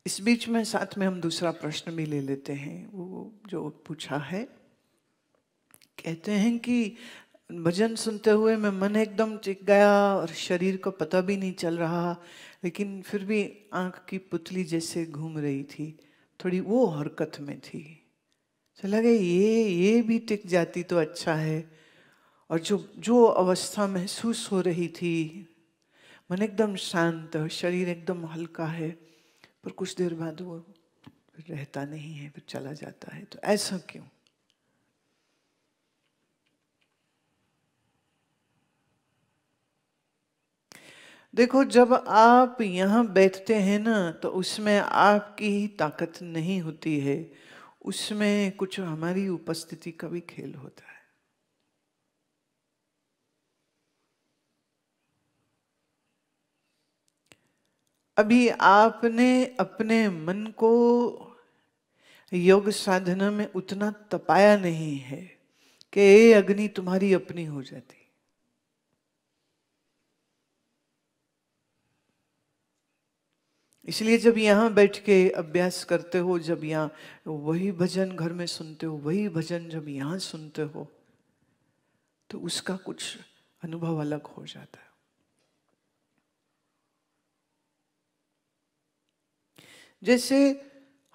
इस बीच में साथ में हम दूसरा प्रश्न भी ले लेते हैं। वो जो पूछा है, कहते हैं कि भजन सुनते हुए मैं मन एकदम टिक गया और शरीर को पता भी नहीं चल रहा, लेकिन फिर भी आंख की पुतली जैसे घूम रही थी, थोड़ी वो हरकत में थी। चला गया ये भी टिक जाती तो अच्छा है। और जो जो अवस्था महसूस हो रही थी, मन एकदम शांत, शरीर एकदम हल्का है, पर कुछ देर बाद वो रहता नहीं है, फिर चला जाता है। तो ऐसा क्यों? देखो, जब आप यहाँ बैठते हैं ना, तो उसमें आपकी ही ताकत नहीं होती है, उसमें कुछ हमारी उपस्थिति का भी खेल होता है। अभी आपने अपने मन को योग साधना में उतना तपाया नहीं है कि ये अग्नि तुम्हारी अपनी हो जाती। इसलिए जब यहाँ बैठ के अभ्यास करते हो, जब यहाँ वही भजन घर में सुनते हो, वही भजन जब यहाँ सुनते हो, तो उसका कुछ अनुभव अलग हो जाता है। जैसे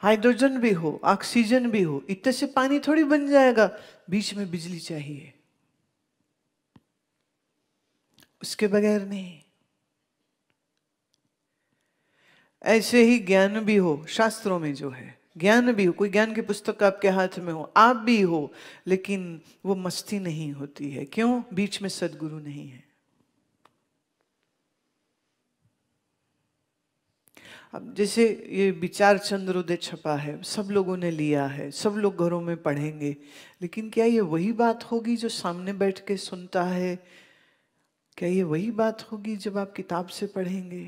हाइड्रोजन भी हो, ऑक्सीजन भी हो, इतने से पानी थोड़ी बन जाएगा, बीच में बिजली चाहिए, उसके बगैर नहीं। ऐसे ही ज्ञान भी हो, शास्त्रों में जो है ज्ञान भी हो, कोई ज्ञान की पुस्तक आपके हाथ में हो, आप भी हो, लेकिन वो मस्ती नहीं होती है। क्यों? बीच में सद्गुरु नहीं है। अब जैसे ये विचार चंद्रोदय छपा है, सब लोगों ने लिया है, सब लोग घरों में पढ़ेंगे, लेकिन क्या ये वही बात होगी जो सामने बैठ के सुनता है? क्या ये वही बात होगी जब आप किताब से पढ़ेंगे?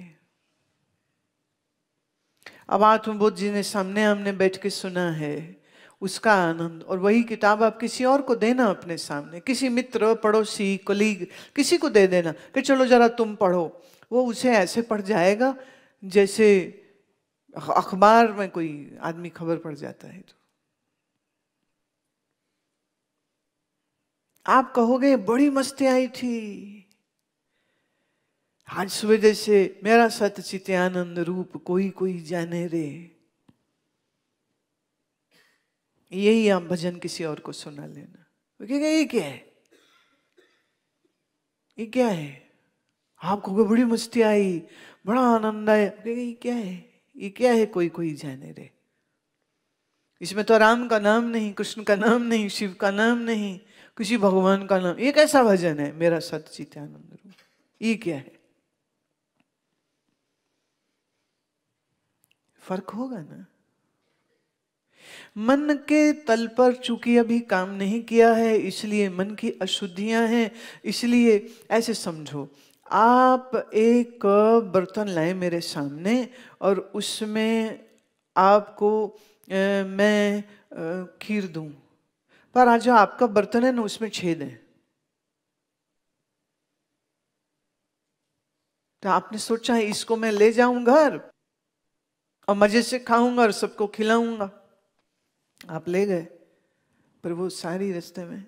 अब आत्मबोध जी ने सामने हमने बैठ के सुना है, उसका आनंद, और वही किताब आप किसी और को देना, अपने सामने किसी मित्र, पड़ोसी, कलीग, किसी को दे देना कि चलो जरा तुम पढ़ो, वो उसे ऐसे पढ़ जाएगा जैसे अखबार में कोई आदमी खबर पढ़ जाता है। तो आप कहोगे बड़ी मस्ती आई थी, आज सुबह जैसे मेरा सत चित आनंद रूप कोई कोई जाने रे। यही आप भजन किसी और को सुना लेना, कहेगा ये क्या है, ये क्या है? आप कहोगे बड़ी मस्ती आई, बड़ा आनंद आया, कहेगा ये क्या है, ये क्या है, कोई कोई जाने रे। इसमें तो राम का नाम नहीं, कृष्ण का नाम नहीं, शिव का नाम नहीं, किसी भगवान का नाम। ये कैसा भजन है, मेरा सच्चित आनंद रूप, ये क्या है? फर्क होगा ना। मन के तल पर चूंकि अभी काम नहीं किया है, इसलिए मन की अशुद्धियां हैं। इसलिए ऐसे समझो, आप एक बर्तन लाए मेरे सामने और उसमें आपको मैं खीर दूं, पर आज जो आपका बर्तन है ना, उसमें छेद है। तो आपने सोचा है इसको मैं ले जाऊं घर और मजे से खाऊंगा और सबको खिलाऊंगा। आप ले गए, पर वो सारी रास्ते में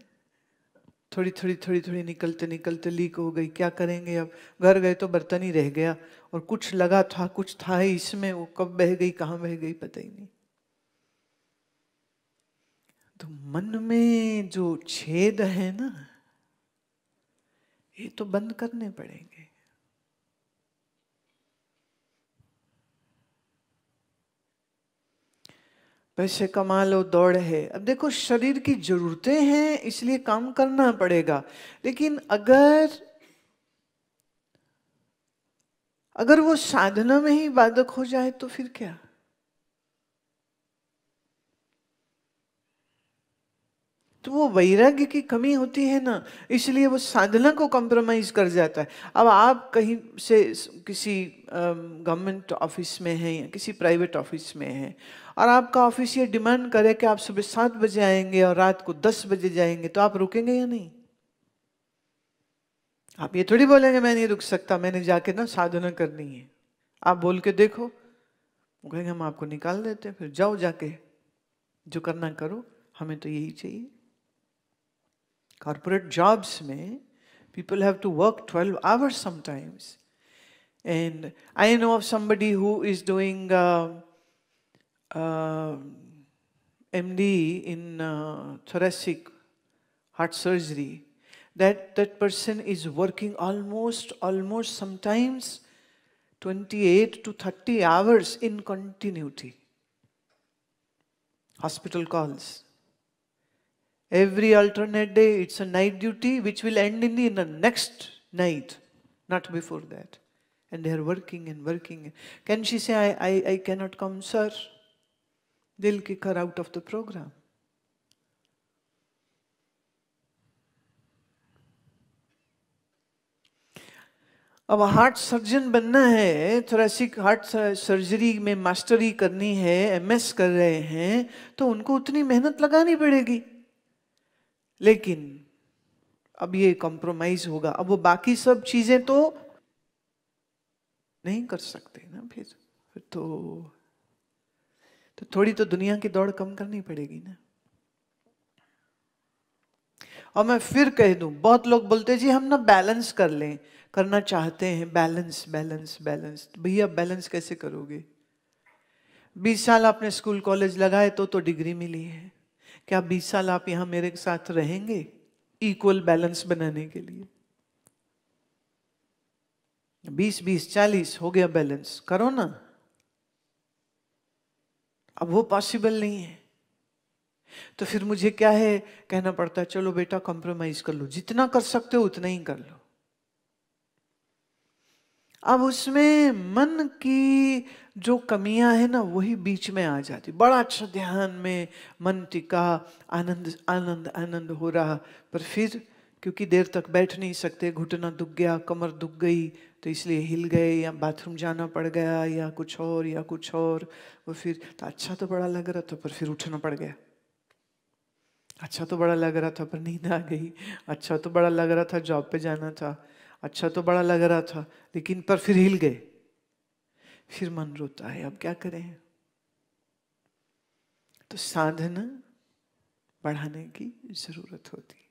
थोड़ी थोड़ी थोड़ी थोड़ी निकलते निकलते लीक हो गई। क्या करेंगे अब? घर गए तो बर्तन ही रह गया, और कुछ लगा था, कुछ था ही इसमें, वो कब बह गई, कहाँ बह गई, पता ही नहीं। तो मन में जो छेद है ना, ये तो बंद करने पड़ेंगे। पैसे कमा लो, दौड़ है। अब देखो, शरीर की जरूरतें हैं, इसलिए काम करना पड़ेगा, लेकिन अगर वो साधना में ही बाधक हो जाए तो फिर क्या? तो वो वैराग्य की कमी होती है ना, इसलिए वो साधना को कॉम्प्रोमाइज कर जाता है। अब आप कहीं से किसी गवर्नमेंट ऑफिस में हैं या किसी प्राइवेट ऑफिस में हैं, और आपका ऑफिस ये डिमांड करे कि आप सुबह 7 बजे आएंगे और रात को 10 बजे जाएंगे, तो आप रुकेंगे या नहीं? आप ये थोड़ी बोलेंगे मैं नहीं रुक सकता, मैंने जाके ना साधना करनी है। आप बोल के देखो, वो कहेंगे हम आपको निकाल देते हैं, फिर जाओ जाके जो करना करो, हमें तो यही चाहिए। कॉर्पोरेट जॉब्स में people have to work 12 hours sometimes. And I know of somebody who is doing MD in thoracic heart surgery. That person is working almost sometimes 28 to 30 hours in continuity. Hospital calls. Every alternate day, it's a night duty which will end in the next night, not before that. And they are working and working. Can she say, I cannot come, sir? They'll kick her out of the program. अब heart surgeon बनना है, thoracic heart surgery में mastery करनी है, MS कर रहे हैं, तो उनको उतनी मेहनत लगानी पड़ेगी। लेकिन अब ये कॉम्प्रोमाइज होगा, अब वो बाकी सब चीजें तो नहीं कर सकते ना, फिर तो थोड़ी तो दुनिया की दौड़ कम करनी पड़ेगी ना। और मैं फिर कह दूं, बहुत लोग बोलते जी हम ना बैलेंस कर लें, करना चाहते हैं बैलेंस बैलेंस बैलेंस। भैया बैलेंस कैसे करोगे? 20 साल आपने स्कूल कॉलेज लगाए तो डिग्री मिली है। क्या 20 साल आप यहां मेरे साथ रहेंगे इक्वल बैलेंस बनाने के लिए? 20-20 40 हो गया बैलेंस, करो ना। अब वो पॉसिबल नहीं है, तो फिर मुझे क्या है, कहना पड़ता है चलो बेटा कॉम्प्रोमाइज कर लो, जितना कर सकते हो उतना ही कर लो। अब उसमें मन की जो कमियां है ना, वही बीच में आ जाती। बड़ा अच्छा ध्यान में मन टिका, आनंद आनंद आनंद हो रहा, पर फिर क्योंकि देर तक बैठ नहीं सकते, घुटना दुख गया, कमर दुख गई, तो इसलिए हिल गए, या बाथरूम जाना पड़ गया, या कुछ और, वो फिर तो अच्छा तो बड़ा लग रहा था, पर फिर उठना पड़ गया। अच्छा तो बड़ा लग रहा था, पर नींद आ गई। अच्छा तो बड़ा लग रहा था, जॉब पे जाना था। अच्छा तो बड़ा लग रहा था, लेकिन पर फिर हिल गए, फिर मन रोता है, अब क्या करें? तो साधना बढ़ाने की जरूरत होती है।